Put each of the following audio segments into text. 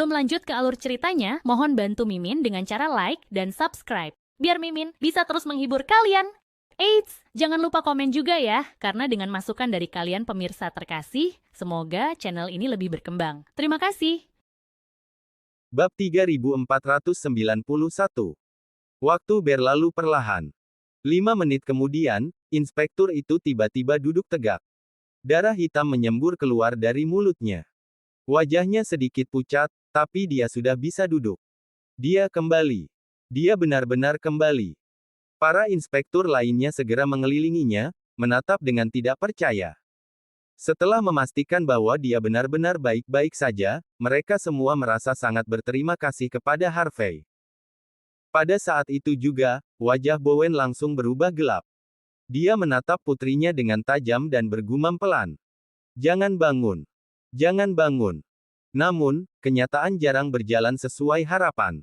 Sebelum lanjut ke alur ceritanya, mohon bantu Mimin dengan cara like dan subscribe, biar Mimin bisa terus menghibur kalian. Eits, jangan lupa komen juga ya, karena dengan masukan dari kalian pemirsa terkasih, semoga channel ini lebih berkembang. Terima kasih. Bab 3491. Waktu berlalu perlahan. 5 menit kemudian, inspektur itu tiba-tiba duduk tegak. Darah hitam menyembur keluar dari mulutnya. Wajahnya sedikit pucat, tapi dia sudah bisa duduk. Dia kembali. Dia benar-benar kembali. Para inspektur lainnya segera mengelilinginya, menatap dengan tidak percaya. Setelah memastikan bahwa dia benar-benar baik-baik saja, mereka semua merasa sangat berterima kasih kepada Harvey. Pada saat itu juga, wajah Bowen langsung berubah gelap. Dia menatap putrinya dengan tajam dan bergumam pelan. Jangan bangun. Jangan bangun. Namun, kenyataan jarang berjalan sesuai harapan.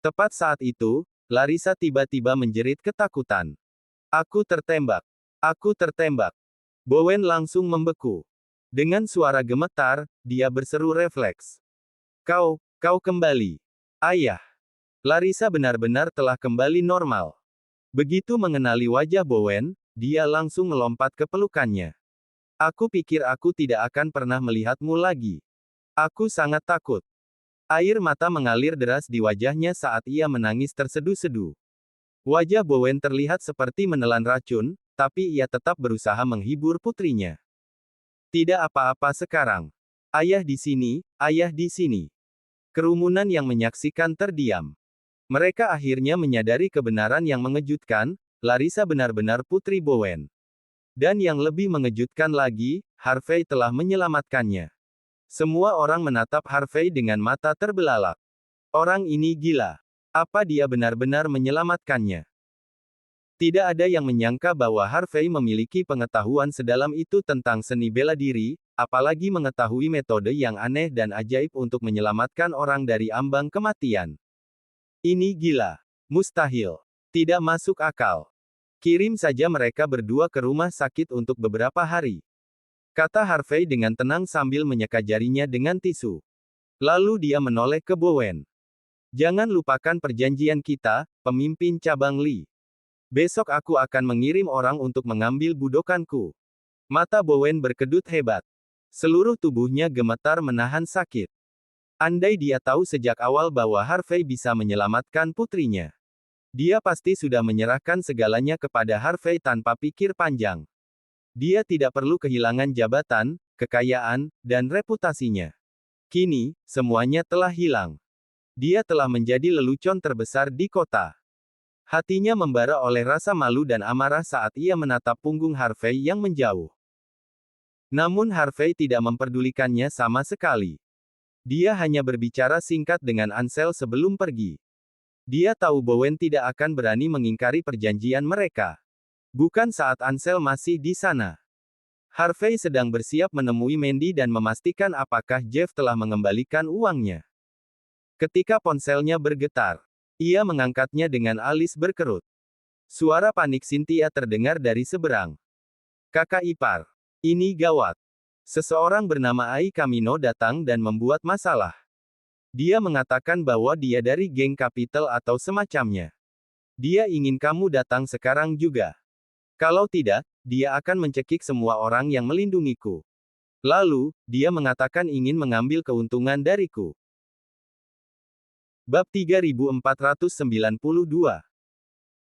Tepat saat itu, Larissa tiba-tiba menjerit ketakutan. Aku tertembak. Aku tertembak. Bowen langsung membeku. Dengan suara gemetar, dia berseru refleks. Kau kembali. Ayah. Larissa benar-benar telah kembali normal. Begitu mengenali wajah Bowen, dia langsung melompat ke pelukannya. Aku pikir aku tidak akan pernah melihatmu lagi. Aku sangat takut. Air mata mengalir deras di wajahnya saat ia menangis terseduh-seduh. Wajah Bowen terlihat seperti menelan racun, tapi ia tetap berusaha menghibur putrinya. Tidak apa-apa sekarang. Ayah di sini, ayah di sini. Kerumunan yang menyaksikan terdiam. Mereka akhirnya menyadari kebenaran yang mengejutkan, Larissa benar-benar putri Bowen. Dan yang lebih mengejutkan lagi, Harvey telah menyelamatkannya. Semua orang menatap Harvey dengan mata terbelalak. Orang ini gila. Apa dia benar-benar menyelamatkannya? Tidak ada yang menyangka bahwa Harvey memiliki pengetahuan sedalam itu tentang seni bela diri, apalagi mengetahui metode yang aneh dan ajaib untuk menyelamatkan orang dari ambang kematian. Ini gila. Mustahil. Tidak masuk akal. Kirim saja mereka berdua ke rumah sakit untuk beberapa hari. Kata Harvey dengan tenang sambil menyeka jarinya dengan tisu. Lalu dia menoleh ke Bowen. Jangan lupakan perjanjian kita, pemimpin cabang Lee. Besok aku akan mengirim orang untuk mengambil budokanku. Mata Bowen berkedut hebat. Seluruh tubuhnya gemetar menahan sakit. Andai dia tahu sejak awal bahwa Harvey bisa menyelamatkan putrinya, dia pasti sudah menyerahkan segalanya kepada Harvey tanpa pikir panjang. Dia tidak perlu kehilangan jabatan, kekayaan, dan reputasinya. Kini, semuanya telah hilang. Dia telah menjadi lelucon terbesar di kota. Hatinya membara oleh rasa malu dan amarah saat ia menatap punggung Harvey yang menjauh. Namun Harvey tidak memperdulikannya sama sekali. Dia hanya berbicara singkat dengan Ansel sebelum pergi. Dia tahu Bowen tidak akan berani mengingkari perjanjian mereka. Bukan saat Ansel masih di sana. Harvey sedang bersiap menemui Mandy dan memastikan apakah Jeff telah mengembalikan uangnya. Ketika ponselnya bergetar, ia mengangkatnya dengan alis berkerut. Suara panik Cynthia terdengar dari seberang. Kakak ipar. Ini gawat. Seseorang bernama Ai Camino datang dan membuat masalah. Dia mengatakan bahwa dia dari geng Capital atau semacamnya. Dia ingin kamu datang sekarang juga. Kalau tidak, dia akan mencekik semua orang yang melindungiku. Lalu, dia mengatakan ingin mengambil keuntungan dariku. Bab 3492.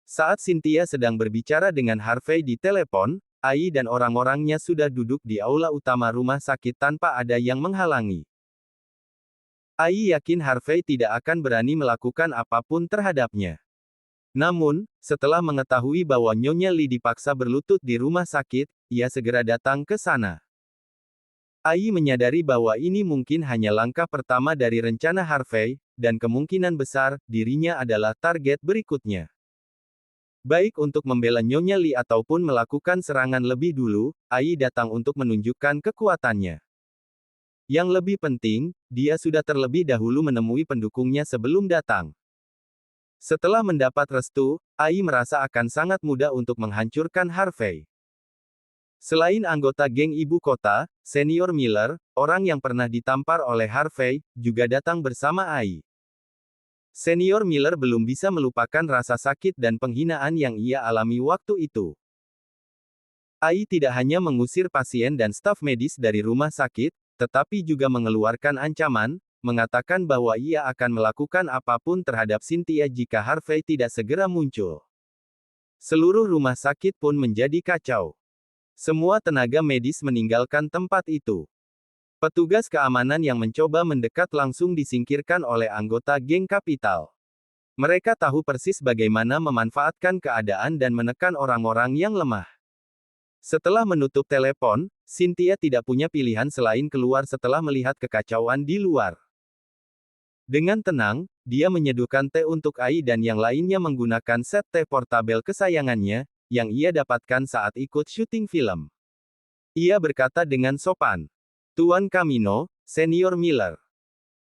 Saat Cynthia sedang berbicara dengan Harvey di telepon, Ai dan orang-orangnya sudah duduk di aula utama rumah sakit tanpa ada yang menghalangi. Ai yakin Harvey tidak akan berani melakukan apapun terhadapnya. Namun, setelah mengetahui bahwa Nyonya Lee dipaksa berlutut di rumah sakit, ia segera datang ke sana. Ai menyadari bahwa ini mungkin hanya langkah pertama dari rencana Harvey, dan kemungkinan besar, dirinya adalah target berikutnya. Baik untuk membela Nyonya Lee ataupun melakukan serangan lebih dulu, Ai datang untuk menunjukkan kekuatannya. Yang lebih penting, dia sudah terlebih dahulu menemui pendukungnya sebelum datang. Setelah mendapat restu, Ai merasa akan sangat mudah untuk menghancurkan Harvey. Selain anggota geng ibu kota, senior Miller, orang yang pernah ditampar oleh Harvey, juga datang bersama Ai. Senior Miller belum bisa melupakan rasa sakit dan penghinaan yang ia alami waktu itu. Ai tidak hanya mengusir pasien dan staf medis dari rumah sakit, tetapi juga mengeluarkan ancaman, mengatakan bahwa ia akan melakukan apapun terhadap Cynthia jika Harvey tidak segera muncul. Seluruh rumah sakit pun menjadi kacau. Semua tenaga medis meninggalkan tempat itu. Petugas keamanan yang mencoba mendekat langsung disingkirkan oleh anggota geng Kapital. Mereka tahu persis bagaimana memanfaatkan keadaan dan menekan orang-orang yang lemah. Setelah menutup telepon, Cynthia tidak punya pilihan selain keluar setelah melihat kekacauan di luar. Dengan tenang, dia menyeduhkan teh untuk Ai dan yang lainnya menggunakan set teh portabel kesayangannya, yang ia dapatkan saat ikut syuting film. Ia berkata dengan sopan, "Tuan Camino, Senior Miller.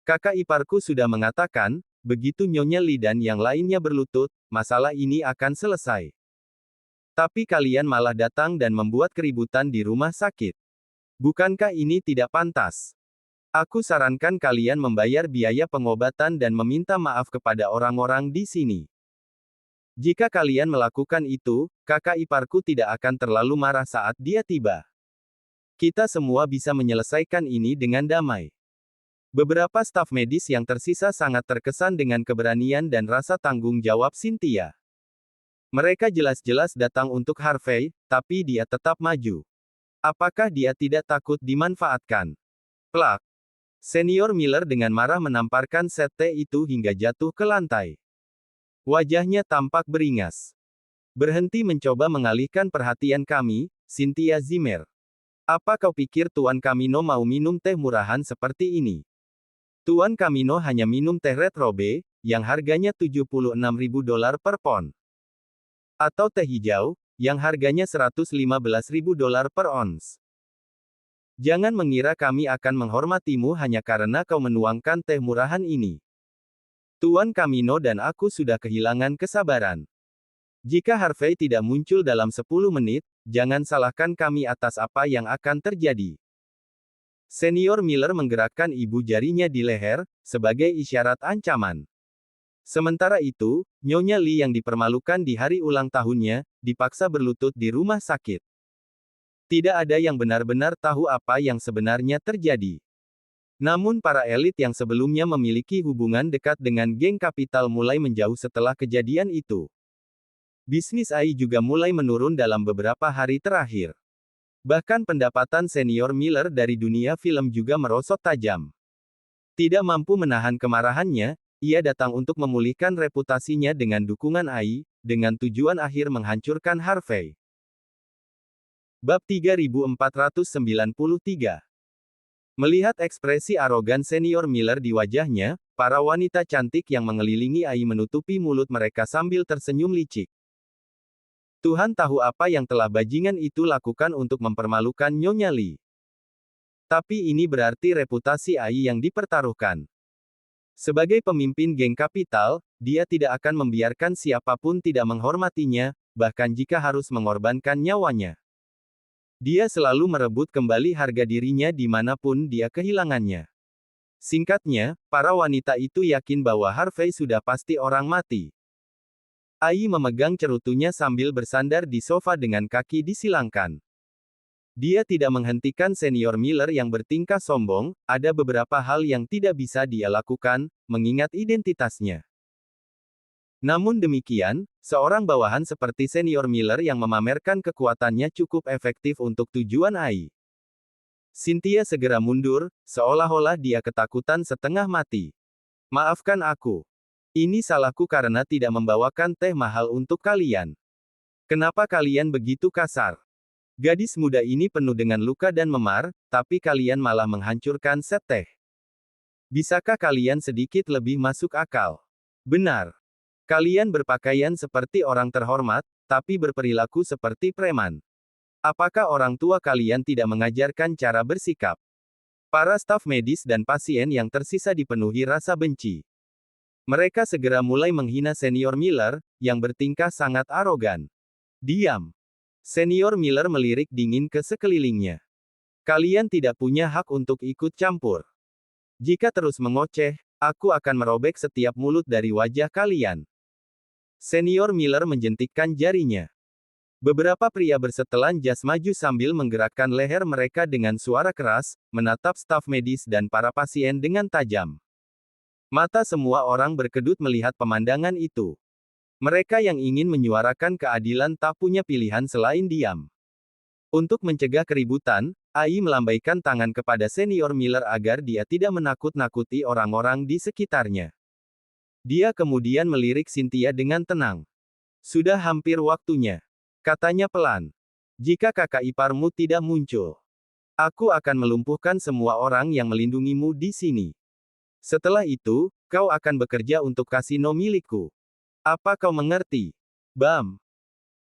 Kakak iparku sudah mengatakan, begitu Nyonya Lee dan yang lainnya berlutut, masalah ini akan selesai. Tapi kalian malah datang dan membuat keributan di rumah sakit. Bukankah ini tidak pantas? Aku sarankan kalian membayar biaya pengobatan dan meminta maaf kepada orang-orang di sini. Jika kalian melakukan itu, kakak iparku tidak akan terlalu marah saat dia tiba. Kita semua bisa menyelesaikan ini dengan damai." Beberapa staf medis yang tersisa sangat terkesan dengan keberanian dan rasa tanggung jawab Cynthia. Mereka jelas-jelas datang untuk Harvey, tapi dia tetap maju. Apakah dia tidak takut dimanfaatkan? Plak. Senior Miller dengan marah menamparkan set teh itu hingga jatuh ke lantai. Wajahnya tampak beringas. "Berhenti mencoba mengalihkan perhatian kami, Cynthia Zimmer. Apa kau pikir Tuan Camino mau minum teh murahan seperti ini? Tuan Camino hanya minum teh Red Robe, yang harganya $76.000 per pon. Atau teh hijau, yang harganya $115.000 per ons. Jangan mengira kami akan menghormatimu hanya karena kau menuangkan teh murahan ini. Tuan Camino dan aku sudah kehilangan kesabaran. Jika Harvey tidak muncul dalam 10 menit, jangan salahkan kami atas apa yang akan terjadi." Senior Miller menggerakkan ibu jarinya di leher, sebagai isyarat ancaman. Sementara itu, Nyonya Lee yang dipermalukan di hari ulang tahunnya, dipaksa berlutut di rumah sakit. Tidak ada yang benar-benar tahu apa yang sebenarnya terjadi. Namun para elit yang sebelumnya memiliki hubungan dekat dengan geng Kapital mulai menjauh setelah kejadian itu. Bisnis Ai juga mulai menurun dalam beberapa hari terakhir. Bahkan pendapatan senior Miller dari dunia film juga merosot tajam. Tidak mampu menahan kemarahannya, ia datang untuk memulihkan reputasinya dengan dukungan Ai, dengan tujuan akhir menghancurkan Harvey. Bab 3493. Melihat ekspresi arogan senior Miller di wajahnya, para wanita cantik yang mengelilingi Ai menutupi mulut mereka sambil tersenyum licik. Tuhan tahu apa yang telah bajingan itu lakukan untuk mempermalukan Nyonya Lee. Tapi ini berarti reputasi Ai yang dipertaruhkan. Sebagai pemimpin geng Kapital, dia tidak akan membiarkan siapapun tidak menghormatinya, bahkan jika harus mengorbankan nyawanya. Dia selalu merebut kembali harga dirinya dimanapun dia kehilangannya. Singkatnya, para wanita itu yakin bahwa Harvey sudah pasti orang mati. Ai memegang cerutunya sambil bersandar di sofa dengan kaki disilangkan. Dia tidak menghentikan senior Miller yang bertingkah sombong, ada beberapa hal yang tidak bisa dia lakukan, mengingat identitasnya. Namun demikian, seorang bawahan seperti senior Miller yang memamerkan kekuatannya cukup efektif untuk tujuan Ai. Cynthia segera mundur, seolah-olah dia ketakutan setengah mati. "Maafkan aku. Ini salahku karena tidak membawakan teh mahal untuk kalian. Kenapa kalian begitu kasar? Gadis muda ini penuh dengan luka dan memar, tapi kalian malah menghancurkan set teh. Bisakah kalian sedikit lebih masuk akal? Benar. Kalian berpakaian seperti orang terhormat, tapi berperilaku seperti preman. Apakah orang tua kalian tidak mengajarkan cara bersikap?" Para staf medis dan pasien yang tersisa dipenuhi rasa benci. Mereka segera mulai menghina senior Miller, yang bertingkah sangat arogan. "Diam. Senior Miller melirik dingin ke sekelilingnya. Kalian tidak punya hak untuk ikut campur. Jika terus mengoceh, aku akan merobek setiap mulut dari wajah kalian. Senior Miller menjentikkan jarinya. Beberapa pria bersetelan jas maju sambil menggerakkan leher mereka dengan suara keras, menatap staf medis dan para pasien dengan tajam. Mata semua orang berkedut melihat pemandangan itu. Mereka yang ingin menyuarakan keadilan tak punya pilihan selain diam. Untuk mencegah keributan, Ai melambaikan tangan kepada Senior Miller agar dia tidak menakut-nakuti orang-orang di sekitarnya. Dia kemudian melirik Cynthia dengan tenang. Sudah hampir waktunya. Katanya pelan. Jika kakak iparmu tidak muncul, aku akan melumpuhkan semua orang yang melindungimu di sini. Setelah itu, kau akan bekerja untuk kasino milikku. Apa kau mengerti? Bam.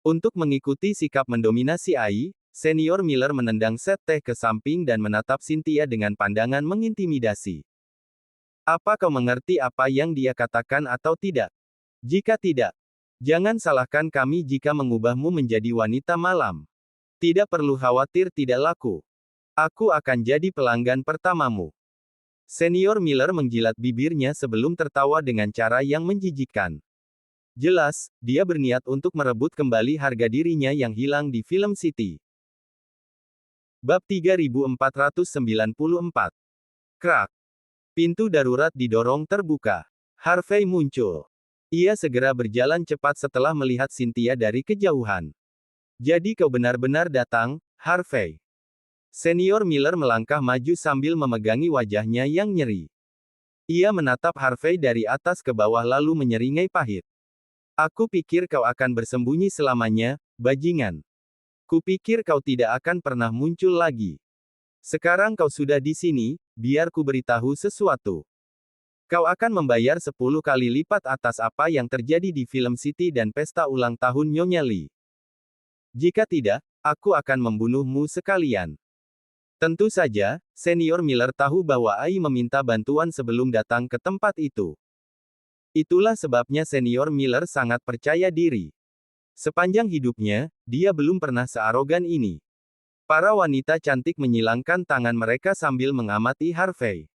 Untuk mengikuti sikap mendominasi Ai, Senior Miller menendang set teh ke samping dan menatap Cynthia dengan pandangan mengintimidasi. Apa kau mengerti apa yang dia katakan atau tidak? Jika tidak, jangan salahkan kami jika mengubahmu menjadi wanita malam. Tidak perlu khawatir tidak laku. Aku akan jadi pelanggan pertamamu. Senior Miller menjilat bibirnya sebelum tertawa dengan cara yang menjijikkan. Jelas, dia berniat untuk merebut kembali harga dirinya yang hilang di Film City. Bab 3494. Krak. Pintu darurat didorong terbuka. Harvey muncul. Ia segera berjalan cepat setelah melihat Cynthia dari kejauhan. Jadi kau benar-benar datang, Harvey. Senior Miller melangkah maju sambil memegangi wajahnya yang nyeri. Ia menatap Harvey dari atas ke bawah lalu menyeringai pahit. Aku pikir kau akan bersembunyi selamanya, bajingan. Kupikir kau tidak akan pernah muncul lagi. Sekarang kau sudah di sini, biar ku beritahu sesuatu. Kau akan membayar 10 kali lipat atas apa yang terjadi di Film City dan pesta ulang tahun Nyonya Lee. Jika tidak, aku akan membunuhmu sekalian. Tentu saja, Senior Miller tahu bahwa Ai meminta bantuan sebelum datang ke tempat itu. Itulah sebabnya Senior Miller sangat percaya diri. Sepanjang hidupnya, dia belum pernah searogan ini. Para wanita cantik menyilangkan tangan mereka sambil mengamati Harvey.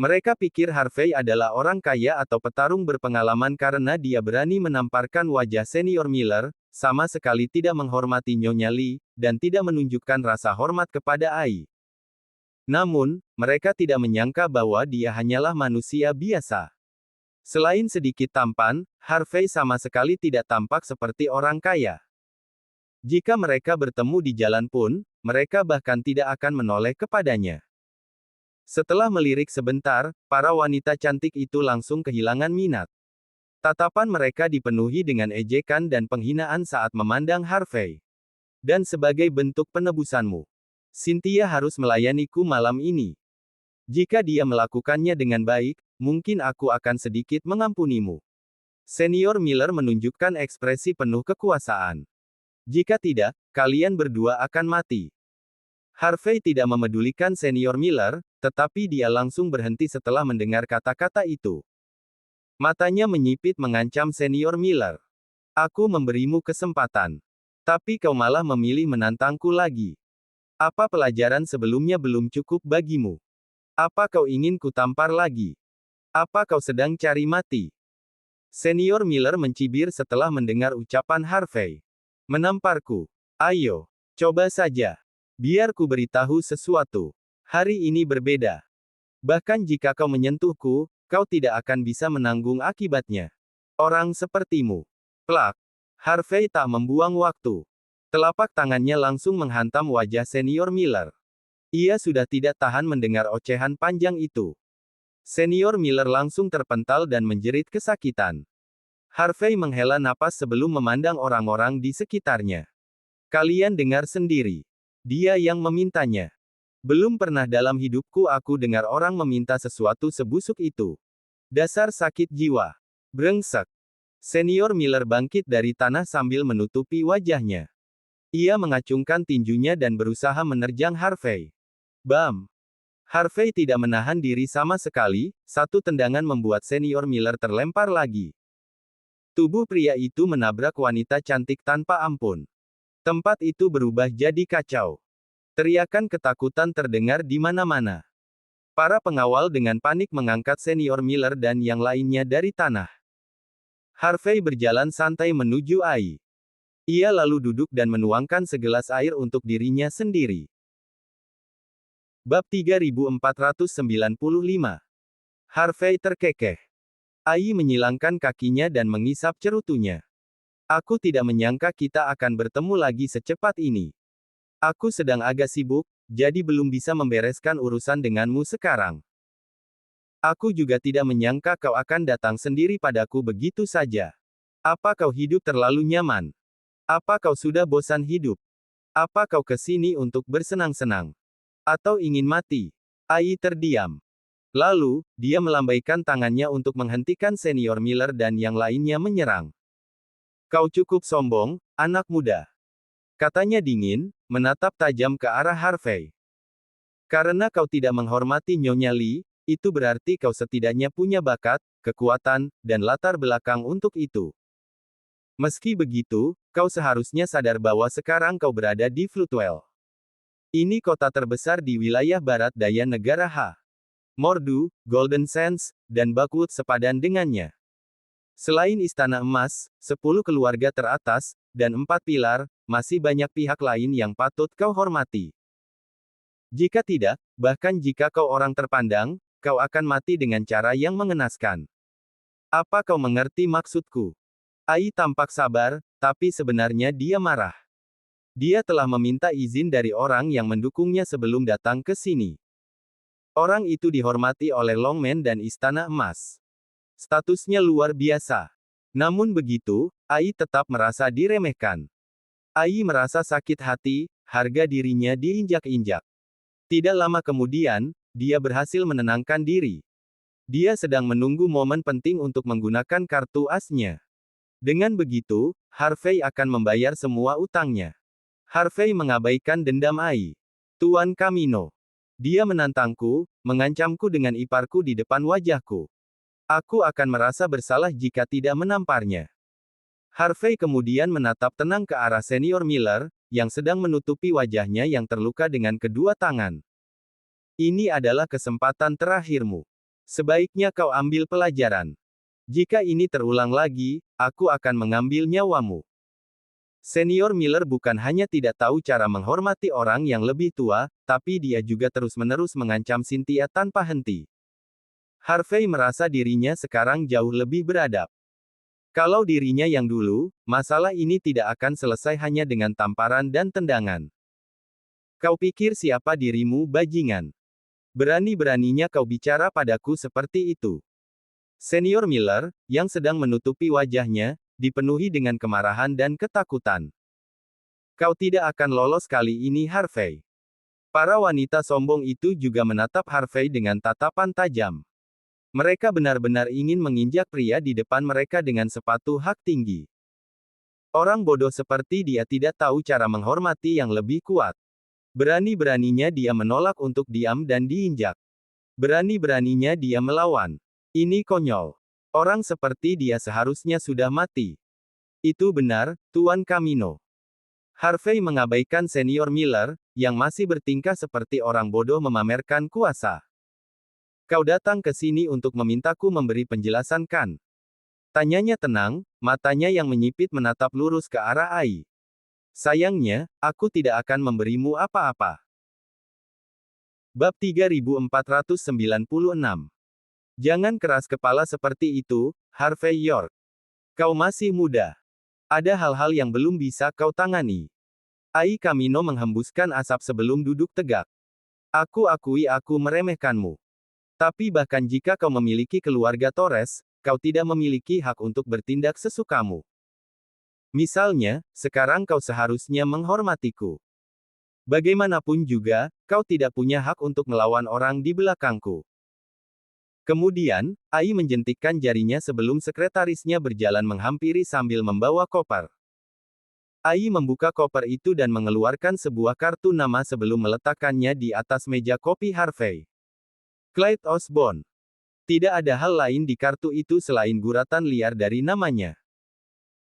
Mereka pikir Harvey adalah orang kaya atau petarung berpengalaman karena dia berani menamparkan wajah Senior Miller, sama sekali tidak menghormati Nyonya Lee, dan tidak menunjukkan rasa hormat kepada Ai. Namun, mereka tidak menyangka bahwa dia hanyalah manusia biasa. Selain sedikit tampan, Harvey sama sekali tidak tampak seperti orang kaya. Jika mereka bertemu di jalan pun, mereka bahkan tidak akan menoleh kepadanya. Setelah melirik sebentar, para wanita cantik itu langsung kehilangan minat. Tatapan mereka dipenuhi dengan ejekan dan penghinaan saat memandang Harvey. Dan sebagai bentuk penebusanmu, Cynthia harus melayaniku malam ini. Jika dia melakukannya dengan baik, mungkin aku akan sedikit mengampunimu. Senior Miller menunjukkan ekspresi penuh kekuasaan. Jika tidak, kalian berdua akan mati. Harvey tidak memedulikan Senior Miller, tetapi dia langsung berhenti setelah mendengar kata-kata itu. Matanya menyipit mengancam Senior Miller. Aku memberimu kesempatan. Tapi kau malah memilih menantangku lagi. Apa pelajaran sebelumnya belum cukup bagimu? Apa kau ingin kutampar lagi? Apa kau sedang cari mati? Senior Miller mencibir setelah mendengar ucapan Harvey. Menamparku. Ayo, coba saja. Biar ku beritahu sesuatu. Hari ini berbeda. Bahkan jika kau menyentuhku, kau tidak akan bisa menanggung akibatnya. Orang sepertimu. Plak. Harvey tak membuang waktu. Telapak tangannya langsung menghantam wajah Senior Miller. Ia sudah tidak tahan mendengar ocehan panjang itu. Senior Miller langsung terpental dan menjerit kesakitan. Harvey menghela napas sebelum memandang orang-orang di sekitarnya. Kalian dengar sendiri. Dia yang memintanya. Belum pernah dalam hidupku aku dengar orang meminta sesuatu sebusuk itu. Dasar sakit jiwa. Brengsek. Senior Miller bangkit dari tanah sambil menutupi wajahnya. Ia mengacungkan tinjunya dan berusaha menerjang Harvey. Bam! Harvey tidak menahan diri sama sekali, satu tendangan membuat Senior Miller terlempar lagi. Tubuh pria itu menabrak wanita cantik tanpa ampun. Tempat itu berubah jadi kacau. Teriakan ketakutan terdengar di mana-mana. Para pengawal dengan panik mengangkat senior Miller dan yang lainnya dari tanah. Harvey berjalan santai menuju Ai. Ia lalu duduk dan menuangkan segelas air untuk dirinya sendiri. Bab 3495. Harvey terkekeh. Ai menyilangkan kakinya dan mengisap cerutunya. Aku tidak menyangka kita akan bertemu lagi secepat ini. Aku sedang agak sibuk, jadi belum bisa membereskan urusan denganmu sekarang. Aku juga tidak menyangka kau akan datang sendiri padaku begitu saja. Apa kau hidup terlalu nyaman? Apa kau sudah bosan hidup? Apa kau ke sini untuk bersenang-senang? Atau ingin mati? Ai terdiam. Lalu, dia melambaikan tangannya untuk menghentikan senior Miller dan yang lainnya menyerang. Kau cukup sombong, anak muda. Katanya dingin, menatap tajam ke arah Harvey. Karena kau tidak menghormati Nyonya Lee, itu berarti kau setidaknya punya bakat, kekuatan, dan latar belakang untuk itu. Meski begitu, kau seharusnya sadar bahwa sekarang kau berada di Floodwell. Ini kota terbesar di wilayah barat daya negara H. Mordu, Golden Sands, dan Buckwood sepadan dengannya. Selain Istana Emas, 10 keluarga teratas, dan 4 pilar, masih banyak pihak lain yang patut kau hormati. Jika tidak, bahkan jika kau orang terpandang, kau akan mati dengan cara yang mengenaskan. Apa kau mengerti maksudku? Ai tampak sabar, tapi sebenarnya dia marah. Dia telah meminta izin dari orang yang mendukungnya sebelum datang ke sini. Orang itu dihormati oleh Longman dan Istana Emas. Statusnya luar biasa. Namun begitu, Ai tetap merasa diremehkan. Ai merasa sakit hati, harga dirinya diinjak-injak. Tidak lama kemudian, dia berhasil menenangkan diri. Dia sedang menunggu momen penting untuk menggunakan kartu asnya. Dengan begitu, Harvey akan membayar semua utangnya. Harvey mengabaikan dendam Ai. Tuan Camino. Dia menantangku, mengancamku dengan iparku di depan wajahku. Aku akan merasa bersalah jika tidak menamparnya. Harvey kemudian menatap tenang ke arah senior Miller, yang sedang menutupi wajahnya yang terluka dengan kedua tangan. Ini adalah kesempatan terakhirmu. Sebaiknya kau ambil pelajaran. Jika ini terulang lagi, aku akan mengambil nyawamu. Senior Miller bukan hanya tidak tahu cara menghormati orang yang lebih tua, tapi dia juga terus-menerus mengancam Cynthia tanpa henti. Harvey merasa dirinya sekarang jauh lebih beradab. Kalau dirinya yang dulu, masalah ini tidak akan selesai hanya dengan tamparan dan tendangan. Kau pikir siapa dirimu, bajingan? Berani-beraninya kau bicara padaku seperti itu. Senior Miller, yang sedang menutupi wajahnya, dipenuhi dengan kemarahan dan ketakutan. Kau tidak akan lolos kali ini, Harvey. Para wanita sombong itu juga menatap Harvey dengan tatapan tajam. Mereka benar-benar ingin menginjak pria di depan mereka dengan sepatu hak tinggi. Orang bodoh seperti dia tidak tahu cara menghormati yang lebih kuat. Berani-beraninya dia menolak untuk diam dan diinjak. Berani-beraninya dia melawan. Ini konyol. Orang seperti dia seharusnya sudah mati. Itu benar, Tuan Camino. Harvey mengabaikan senior Miller, yang masih bertingkah seperti orang bodoh memamerkan kuasa. Kau datang ke sini untuk memintaku memberi penjelasan kan? Tanyanya tenang, matanya yang menyipit menatap lurus ke arah Ai. Sayangnya, aku tidak akan memberimu apa-apa. Bab 3496. Jangan keras kepala seperti itu, Harvey York. Kau masih muda. Ada hal-hal yang belum bisa kau tangani. Ai Camino menghembuskan asap sebelum duduk tegak. Aku akui aku meremehkanmu. Tapi bahkan jika kau memiliki keluarga Torres, kau tidak memiliki hak untuk bertindak sesukamu. Misalnya, sekarang kau seharusnya menghormatiku. Bagaimanapun juga, kau tidak punya hak untuk melawan orang di belakangku. Kemudian, Ai menjentikkan jarinya sebelum sekretarisnya berjalan menghampiri sambil membawa koper. Ai membuka koper itu dan mengeluarkan sebuah kartu nama sebelum meletakkannya di atas meja kopi Harvey. Clyde Osborne. Tidak ada hal lain di kartu itu selain guratan liar dari namanya.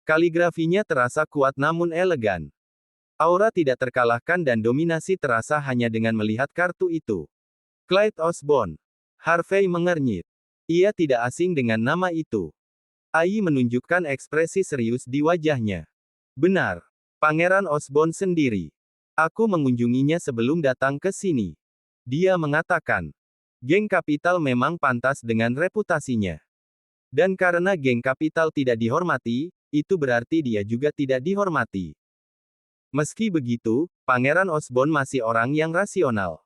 Kaligrafinya terasa kuat namun elegan. Aura tidak terkalahkan dan dominasi terasa hanya dengan melihat kartu itu. Clyde Osborne. Harvey mengernyit. Ia tidak asing dengan nama itu. Ai menunjukkan ekspresi serius di wajahnya. Benar. Pangeran Osborne sendiri. Aku mengunjunginya sebelum datang ke sini. Dia mengatakan. Geng Kapital memang pantas dengan reputasinya. Dan karena geng Kapital tidak dihormati, itu berarti dia juga tidak dihormati. Meski begitu, Pangeran Osborne masih orang yang rasional.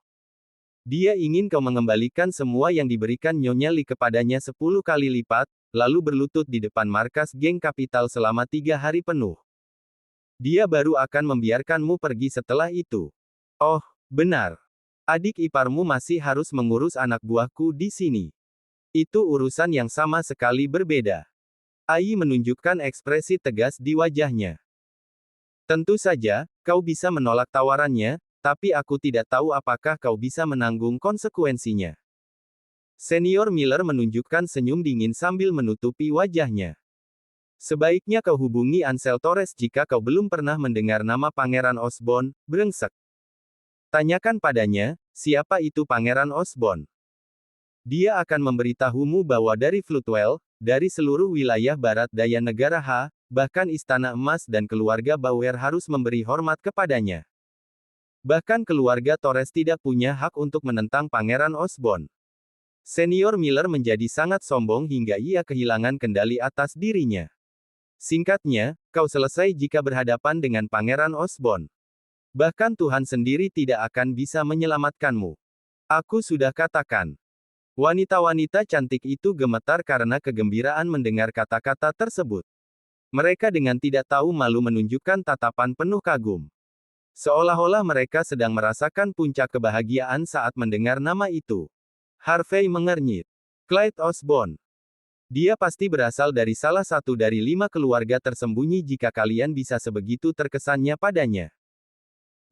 Dia ingin kau mengembalikan semua yang diberikan Nyonya Lee kepadanya 10 kali lipat, lalu berlutut di depan markas geng Kapital selama 3 hari penuh. Dia baru akan membiarkanmu pergi setelah itu. Oh, benar. Adik iparmu masih harus mengurus anak buahku di sini. Itu urusan yang sama sekali berbeda. Ai menunjukkan ekspresi tegas di wajahnya. Tentu saja, kau bisa menolak tawarannya, tapi aku tidak tahu apakah kau bisa menanggung konsekuensinya. Senior Miller menunjukkan senyum dingin sambil menutupi wajahnya. Sebaiknya kau hubungi Ansel Torres jika kau belum pernah mendengar nama Pangeran Osborne, brengsek. Tanyakan padanya, siapa itu Pangeran Osborne? Dia akan memberitahumu bahwa dari Floodwell, dari seluruh wilayah barat daya negara H, bahkan Istana Emas dan keluarga Bauer harus memberi hormat kepadanya. Bahkan keluarga Torres tidak punya hak untuk menentang Pangeran Osborne. Senior Miller menjadi sangat sombong hingga ia kehilangan kendali atas dirinya. Singkatnya, kau selesai jika berhadapan dengan Pangeran Osborne. Bahkan Tuhan sendiri tidak akan bisa menyelamatkanmu. Aku sudah katakan. Wanita-wanita cantik itu gemetar karena kegembiraan mendengar kata-kata tersebut. Mereka dengan tidak tahu malu menunjukkan tatapan penuh kagum. Seolah-olah mereka sedang merasakan puncak kebahagiaan saat mendengar nama itu. Harvey mengernyit. Clyde Osborne. Dia pasti berasal dari salah satu dari 5 keluarga tersembunyi jika kalian bisa sebegitu terkesannya padanya.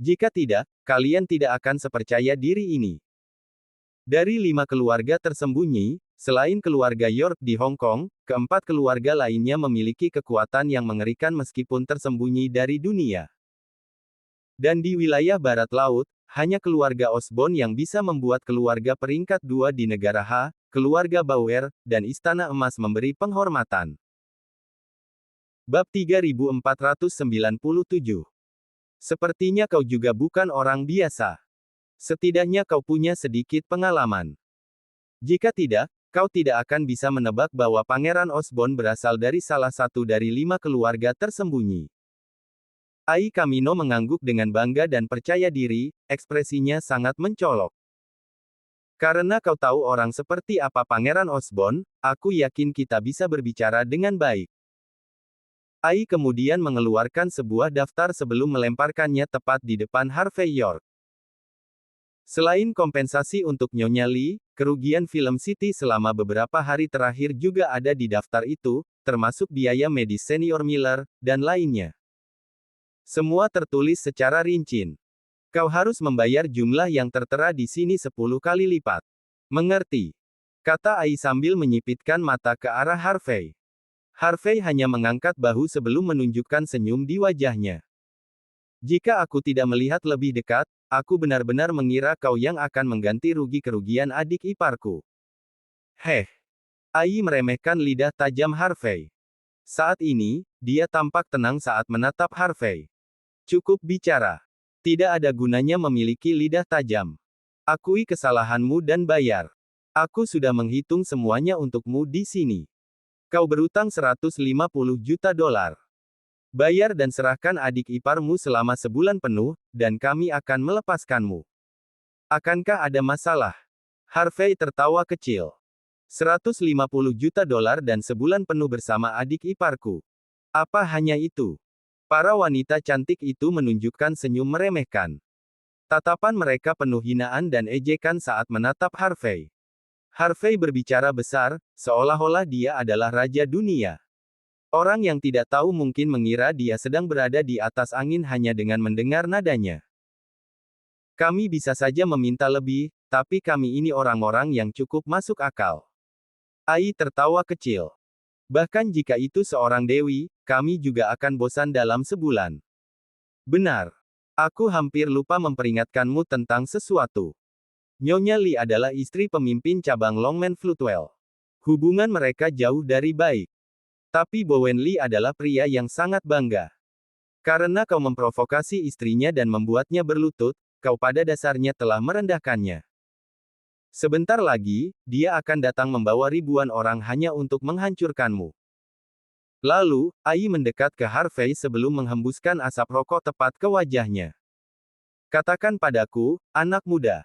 Jika tidak, kalian tidak akan sepercaya diri ini. Dari 5 keluarga tersembunyi, selain keluarga York di Hong Kong, keempat keluarga lainnya memiliki kekuatan yang mengerikan meskipun tersembunyi dari dunia. Dan di wilayah barat laut, hanya keluarga Osborne yang bisa membuat keluarga peringkat 2 di negara H, keluarga Bauer, dan Istana Emas memberi penghormatan. Bab 3497. Sepertinya kau juga bukan orang biasa. Setidaknya kau punya sedikit pengalaman. Jika tidak, kau tidak akan bisa menebak bahwa Pangeran Osborne berasal dari salah satu dari 5 keluarga tersembunyi. Ai Kamino mengangguk dengan bangga dan percaya diri, ekspresinya sangat mencolok. Karena kau tahu orang seperti apa Pangeran Osborne, aku yakin kita bisa berbicara dengan baik. Ai kemudian mengeluarkan sebuah daftar sebelum melemparkannya tepat di depan Harvey York. Selain kompensasi untuk Nyonya Lee, kerugian film City selama beberapa hari terakhir juga ada di daftar itu, termasuk biaya medis Senior Miller, dan lainnya. Semua tertulis secara rinci. Kau harus membayar jumlah yang tertera di sini 10 kali lipat. Mengerti? Kata Ai sambil menyipitkan mata ke arah Harvey. Harvey hanya mengangkat bahu sebelum menunjukkan senyum di wajahnya. Jika aku tidak melihat lebih dekat, aku benar-benar mengira kau yang akan mengganti rugi kerugian adik iparku. Heh. Ai meremehkan lidah tajam Harvey. Saat ini, dia tampak tenang saat menatap Harvey. Cukup bicara. Tidak ada gunanya memiliki lidah tajam. Akui kesalahanmu dan bayar. Aku sudah menghitung semuanya untukmu di sini. Kau berutang 150 juta dolar. Bayar dan serahkan adik iparmu selama sebulan penuh, dan kami akan melepaskanmu. Akankah ada masalah? Harvey tertawa kecil. 150 juta dolar dan sebulan penuh bersama adik iparku. Apa hanya itu? Para wanita cantik itu menunjukkan senyum meremehkan. Tatapan mereka penuh hinaan dan ejekan saat menatap Harvey. Harvey berbicara besar, seolah-olah dia adalah raja dunia. Orang yang tidak tahu mungkin mengira dia sedang berada di atas angin hanya dengan mendengar nadanya. Kami bisa saja meminta lebih, tapi kami ini orang-orang yang cukup masuk akal. Ai tertawa kecil. Bahkan jika itu seorang dewi, kami juga akan bosan dalam sebulan. Benar. Aku hampir lupa memperingatkanmu tentang sesuatu. Nyonya Lee adalah istri pemimpin cabang Longman Floodwell. Hubungan mereka jauh dari baik. Tapi Bowen Lee adalah pria yang sangat bangga. Karena kau memprovokasi istrinya dan membuatnya berlutut, kau pada dasarnya telah merendahkannya. Sebentar lagi, dia akan datang membawa ribuan orang hanya untuk menghancurkanmu. Lalu, Ai mendekat ke Harvey sebelum menghembuskan asap rokok tepat ke wajahnya. Katakan padaku, anak muda.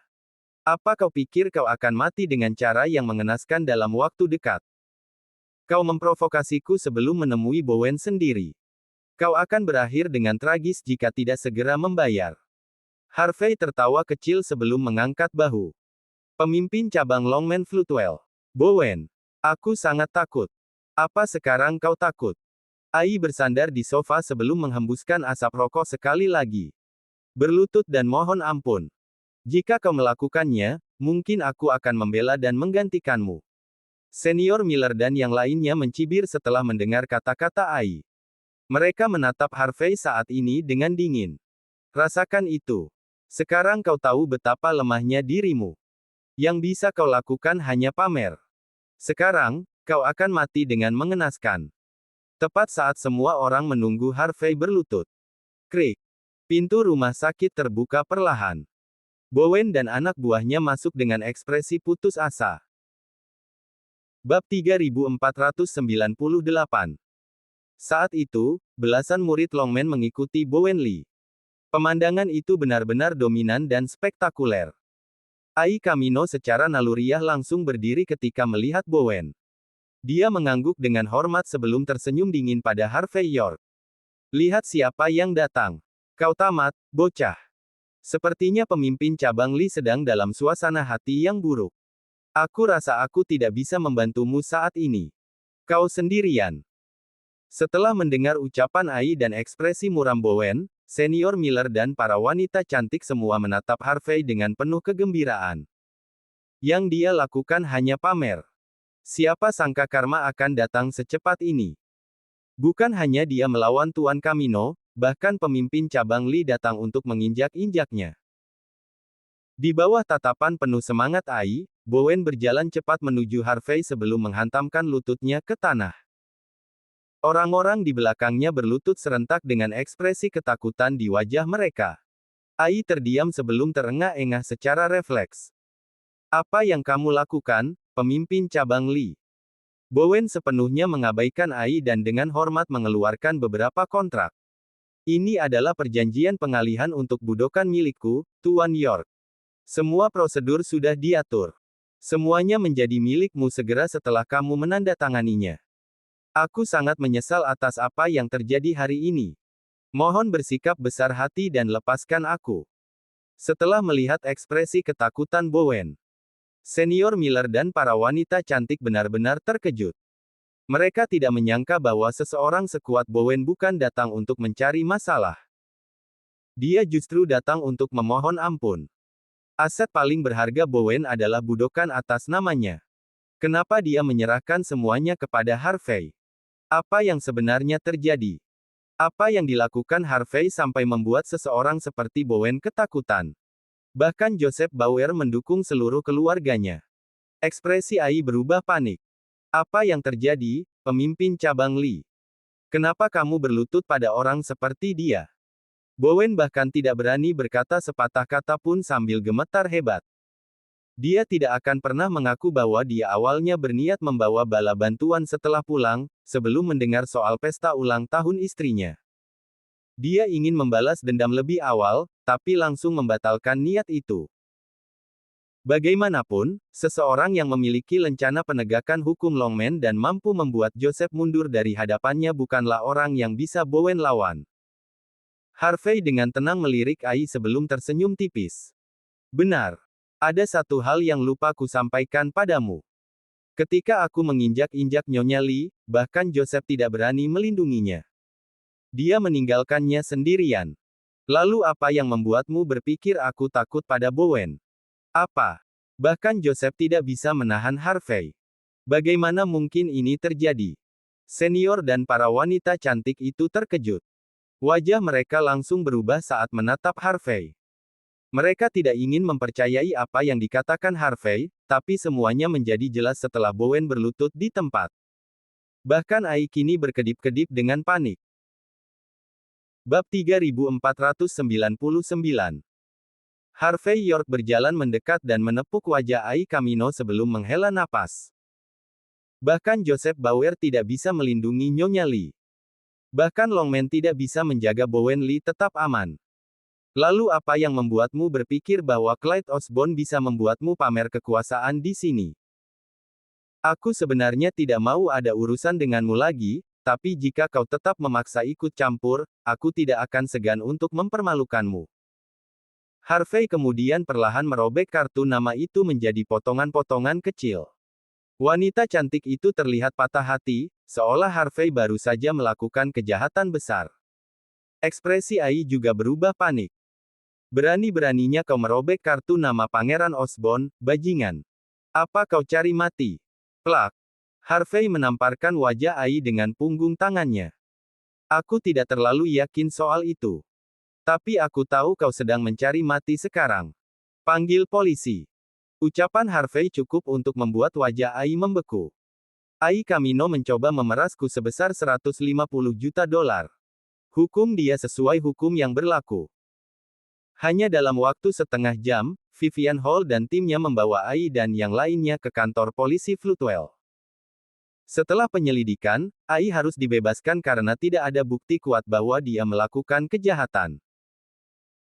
Apa kau pikir kau akan mati dengan cara yang mengenaskan dalam waktu dekat? Kau memprovokasiku sebelum menemui Bowen sendiri. Kau akan berakhir dengan tragis jika tidak segera membayar. Harvey tertawa kecil sebelum mengangkat bahu. Pemimpin cabang Longman Floodwell. Bowen. Aku sangat takut. Apa sekarang kau takut? Ai bersandar di sofa sebelum menghembuskan asap rokok sekali lagi. Berlutut dan mohon ampun. Jika kau melakukannya, mungkin aku akan membela dan menggantikanmu. Senior Miller dan yang lainnya mencibir setelah mendengar kata-kata Ai. Mereka menatap Harvey saat ini dengan dingin. Rasakan itu. Sekarang kau tahu betapa lemahnya dirimu. Yang bisa kau lakukan hanya pamer. Sekarang, kau akan mati dengan mengenaskan. Tepat saat semua orang menunggu Harvey berlutut. Krik. Pintu rumah sakit terbuka perlahan. Bowen dan anak buahnya masuk dengan ekspresi putus asa. Bab 3498. Saat itu, belasan murid Longman mengikuti Bowen Lee. Pemandangan itu benar-benar dominan dan spektakuler. Ai Kamino secara naluriah langsung berdiri ketika melihat Bowen. Dia mengangguk dengan hormat sebelum tersenyum dingin pada Harvey York. Lihat siapa yang datang. Kau tamat, bocah. Sepertinya pemimpin cabang Lee sedang dalam suasana hati yang buruk. Aku rasa aku tidak bisa membantumu saat ini. Kau sendirian. Setelah mendengar ucapan Ai dan ekspresi muram Bowen, Senior Miller dan para wanita cantik semua menatap Harvey dengan penuh kegembiraan. Yang dia lakukan hanya pamer. Siapa sangka karma akan datang secepat ini. Bukan hanya dia melawan Tuan Kamino, bahkan pemimpin cabang Lee datang untuk menginjak-injaknya. Di bawah tatapan penuh semangat Ai, Bowen berjalan cepat menuju Harvey sebelum menghantamkan lututnya ke tanah. Orang-orang di belakangnya berlutut serentak dengan ekspresi ketakutan di wajah mereka. Ai terdiam sebelum terengah-engah secara refleks. Apa yang kamu lakukan, pemimpin cabang Lee? Bowen sepenuhnya mengabaikan Ai dan dengan hormat mengeluarkan beberapa kontrak. Ini adalah perjanjian pengalihan untuk budokan milikku, Tuan York. Semua prosedur sudah diatur. Semuanya menjadi milikmu segera setelah kamu menandatanganinya. Aku sangat menyesal atas apa yang terjadi hari ini. Mohon bersikap besar hati dan lepaskan aku. Setelah melihat ekspresi ketakutan Bowen, Senior Miller dan para wanita cantik benar-benar terkejut. Mereka tidak menyangka bahwa seseorang sekuat Bowen bukan datang untuk mencari masalah. Dia justru datang untuk memohon ampun. Aset paling berharga Bowen adalah budokan atas namanya. Kenapa dia menyerahkan semuanya kepada Harvey? Apa yang sebenarnya terjadi? Apa yang dilakukan Harvey sampai membuat seseorang seperti Bowen ketakutan? Bahkan Joseph Bauer mendukung seluruh keluarganya. Ekspresi Ai berubah panik. Apa yang terjadi, pemimpin cabang Lee? Kenapa kamu berlutut pada orang seperti dia? Bowen bahkan tidak berani berkata sepatah kata pun sambil gemetar hebat. Dia tidak akan pernah mengaku bahwa dia awalnya berniat membawa bala bantuan setelah pulang, sebelum mendengar soal pesta ulang tahun istrinya. Dia ingin membalas dendam lebih awal, tapi langsung membatalkan niat itu. Bagaimanapun, seseorang yang memiliki lencana penegakan hukum Longman dan mampu membuat Joseph mundur dari hadapannya bukanlah orang yang bisa Bowen lawan. Harvey dengan tenang melirik Ai sebelum tersenyum tipis. Benar. Ada satu hal yang lupa ku sampaikan padamu. Ketika aku menginjak-injak Nyonya Lee, bahkan Joseph tidak berani melindunginya. Dia meninggalkannya sendirian. Lalu apa yang membuatmu berpikir aku takut pada Bowen? Apa? Bahkan Joseph tidak bisa menahan Harvey. Bagaimana mungkin ini terjadi? Senior dan para wanita cantik itu terkejut. Wajah mereka langsung berubah saat menatap Harvey. Mereka tidak ingin mempercayai apa yang dikatakan Harvey, tapi semuanya menjadi jelas setelah Bowen berlutut di tempat. Bahkan Ai kini berkedip-kedip dengan panik. Bab 3499. Harvey York berjalan mendekat dan menepuk wajah Ai Kamino sebelum menghela napas. Bahkan Joseph Bauer tidak bisa melindungi Nyonya Lee. Bahkan Longman tidak bisa menjaga Bowen Lee tetap aman. Lalu apa yang membuatmu berpikir bahwa Clyde Osborne bisa membuatmu pamer kekuasaan di sini? Aku sebenarnya tidak mau ada urusan denganmu lagi, tapi jika kau tetap memaksa ikut campur, aku tidak akan segan untuk mempermalukanmu. Harvey kemudian perlahan merobek kartu nama itu menjadi potongan-potongan kecil. Wanita cantik itu terlihat patah hati, seolah Harvey baru saja melakukan kejahatan besar. Ekspresi Ai juga berubah panik. Berani-beraninya kau merobek kartu nama Pangeran Osborne, bajingan. Apa kau cari mati? Plak. Harvey menamparkan wajah Ai dengan punggung tangannya. Aku tidak terlalu yakin soal itu. Tapi aku tahu kau sedang mencari mati sekarang. Panggil polisi. Ucapan Harvey cukup untuk membuat wajah Ai membeku. Ai Kamino mencoba memerasku sebesar 150 juta dolar. Hukum dia sesuai hukum yang berlaku. Hanya dalam waktu setengah jam, Vivian Hall dan timnya membawa Ai dan yang lainnya ke kantor polisi Floodwell. Setelah penyelidikan, Ai harus dibebaskan karena tidak ada bukti kuat bahwa dia melakukan kejahatan.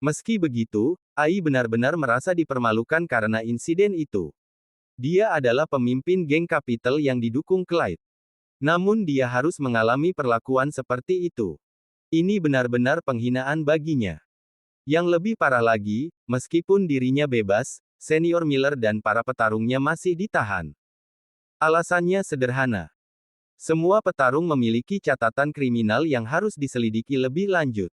Meski begitu, Ai benar-benar merasa dipermalukan karena insiden itu. Dia adalah pemimpin geng Capital yang didukung Clyde. Namun dia harus mengalami perlakuan seperti itu. Ini benar-benar penghinaan baginya. Yang lebih parah lagi, meskipun dirinya bebas, Senior Miller dan para petarungnya masih ditahan. Alasannya sederhana. Semua petarung memiliki catatan kriminal yang harus diselidiki lebih lanjut.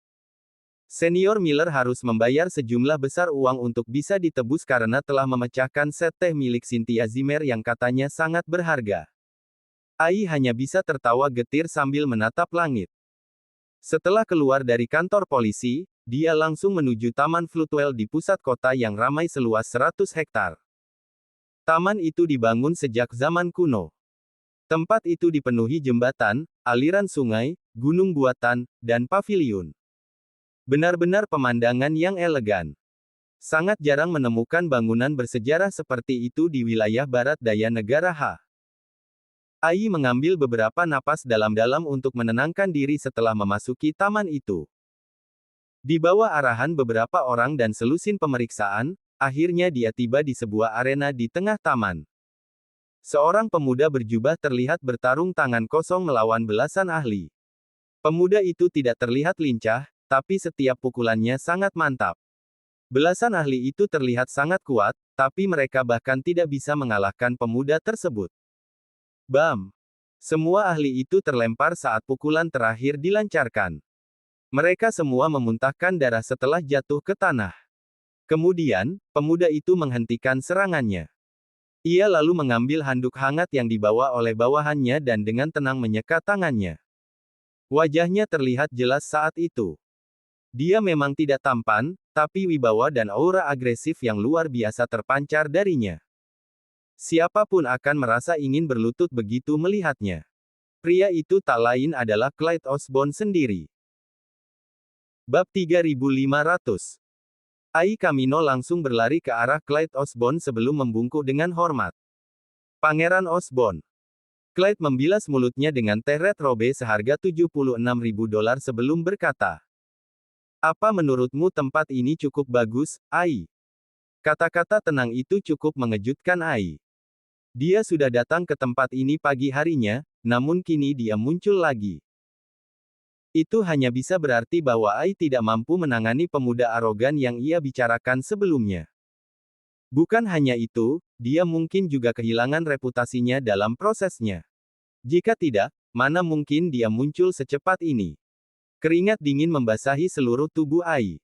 Senior Miller harus membayar sejumlah besar uang untuk bisa ditebus karena telah memecahkan set teh milik Cynthia Zimmer yang katanya sangat berharga. Ai hanya bisa tertawa getir sambil menatap langit. Setelah keluar dari kantor polisi, dia langsung menuju Taman Floodwell di pusat kota yang ramai seluas 100 hektar. Taman itu dibangun sejak zaman kuno. Tempat itu dipenuhi jembatan, aliran sungai, gunung buatan, dan paviliun. Benar-benar pemandangan yang elegan. Sangat jarang menemukan bangunan bersejarah seperti itu di wilayah barat daya negara H. Ai mengambil beberapa napas dalam-dalam untuk menenangkan diri setelah memasuki taman itu. Di bawah arahan beberapa orang dan selusin pemeriksaan, akhirnya dia tiba di sebuah arena di tengah taman. Seorang pemuda berjubah terlihat bertarung tangan kosong melawan belasan ahli. Pemuda itu tidak terlihat lincah, tapi setiap pukulannya sangat mantap. Belasan ahli itu terlihat sangat kuat, tapi mereka bahkan tidak bisa mengalahkan pemuda tersebut. Bam! Semua ahli itu terlempar saat pukulan terakhir dilancarkan. Mereka semua memuntahkan darah setelah jatuh ke tanah. Kemudian, pemuda itu menghentikan serangannya. Ia lalu mengambil handuk hangat yang dibawa oleh bawahannya dan dengan tenang menyeka tangannya. Wajahnya terlihat jelas saat itu. Dia memang tidak tampan, tapi wibawa dan aura agresif yang luar biasa terpancar darinya. Siapapun akan merasa ingin berlutut begitu melihatnya. Pria itu tak lain adalah Clyde Osborne sendiri. Bab 3500. Ai Kamino langsung berlari ke arah Clyde Osborne sebelum membungkuk dengan hormat. Pangeran Osborne. Clyde membilas mulutnya dengan teh red robe seharga 76.000 dolar sebelum berkata. Apa menurutmu tempat ini cukup bagus, Ai? Kata-kata tenang itu cukup mengejutkan Ai. Dia sudah datang ke tempat ini pagi harinya, namun kini dia muncul lagi. Itu hanya bisa berarti bahwa Ai tidak mampu menangani pemuda arogan yang ia bicarakan sebelumnya. Bukan hanya itu, dia mungkin juga kehilangan reputasinya dalam prosesnya. Jika tidak, mana mungkin dia muncul secepat ini? Keringat dingin membasahi seluruh tubuh Ai.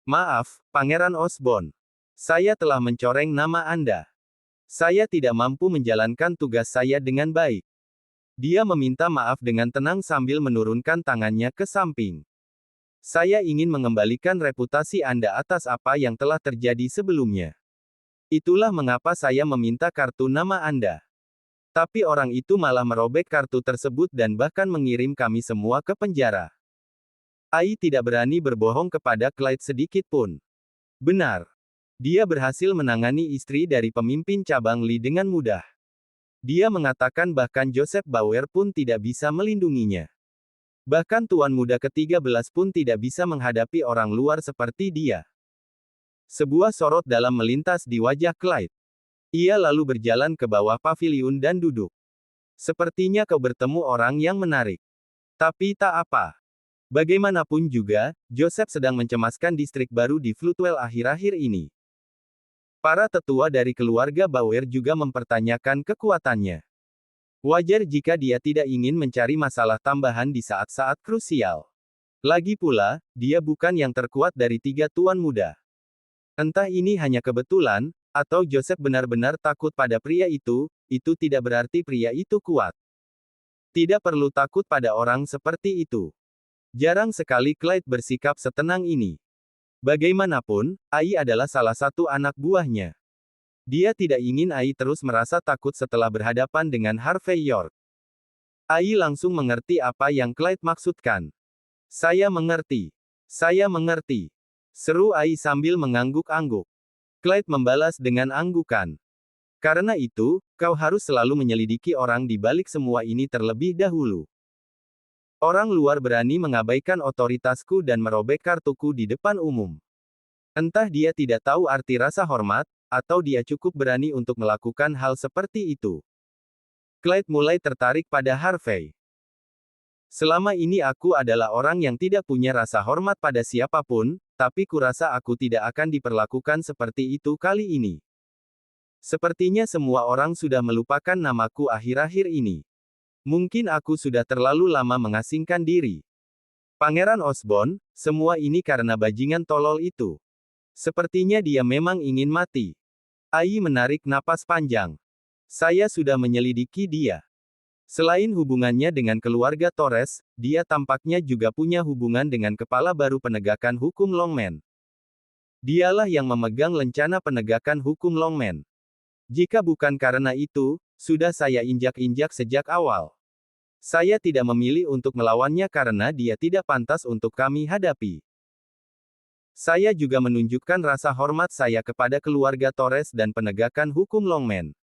Maaf, Pangeran Osborne. Saya telah mencoreng nama Anda. Saya tidak mampu menjalankan tugas saya dengan baik. Dia meminta maaf dengan tenang sambil menurunkan tangannya ke samping. Saya ingin mengembalikan reputasi Anda atas apa yang telah terjadi sebelumnya. Itulah mengapa saya meminta kartu nama Anda. Tapi orang itu malah merobek kartu tersebut dan bahkan mengirim kami semua ke penjara. Ai tidak berani berbohong kepada Clyde sedikit pun. Benar. Dia berhasil menangani istri dari pemimpin cabang Lee dengan mudah. Dia mengatakan bahkan Joseph Bauer pun tidak bisa melindunginya. Bahkan tuan muda ke-13 pun tidak bisa menghadapi orang luar seperti dia. Sebuah sorot dalam melintas di wajah Clyde. Ia lalu berjalan ke bawah paviliun dan duduk. Sepertinya kau bertemu orang yang menarik. Tapi tak apa. Bagaimanapun juga, Joseph sedang mencemaskan distrik baru di Floodwell akhir-akhir ini. Para tetua dari keluarga Bauer juga mempertanyakan kekuatannya. Wajar jika dia tidak ingin mencari masalah tambahan di saat-saat krusial. Lagi pula, dia bukan yang terkuat dari 3 tuan muda. Entah ini hanya kebetulan, atau Joseph benar-benar takut pada pria itu tidak berarti pria itu kuat. Tidak perlu takut pada orang seperti itu. Jarang sekali Clyde bersikap setenang ini. Bagaimanapun, Ai adalah salah satu anak buahnya. Dia tidak ingin Ai terus merasa takut setelah berhadapan dengan Harvey York. Ai langsung mengerti apa yang Clyde maksudkan. Saya mengerti. Saya mengerti. Seru Ai sambil mengangguk-angguk. Clyde membalas dengan anggukan. Karena itu, kau harus selalu menyelidiki orang di balik semua ini terlebih dahulu. Orang luar berani mengabaikan otoritasku dan merobek kartuku di depan umum. Entah dia tidak tahu arti rasa hormat, atau dia cukup berani untuk melakukan hal seperti itu. Clyde mulai tertarik pada Harvey. Selama ini aku adalah orang yang tidak punya rasa hormat pada siapapun, tapi kurasa aku tidak akan diperlakukan seperti itu kali ini. Sepertinya semua orang sudah melupakan namaku akhir-akhir ini. Mungkin aku sudah terlalu lama mengasingkan diri. Pangeran Osborn, semua ini karena bajingan tolol itu. Sepertinya dia memang ingin mati. Ai menarik napas panjang. Saya sudah menyelidiki dia. Selain hubungannya dengan keluarga Torres, dia tampaknya juga punya hubungan dengan kepala baru penegakan hukum Longman. Dialah yang memegang lencana penegakan hukum Longman. Jika bukan karena itu, sudah saya injak-injak sejak awal. Saya tidak memilih untuk melawannya karena dia tidak pantas untuk kami hadapi. Saya juga menunjukkan rasa hormat saya kepada keluarga Torres dan penegakan hukum Longman.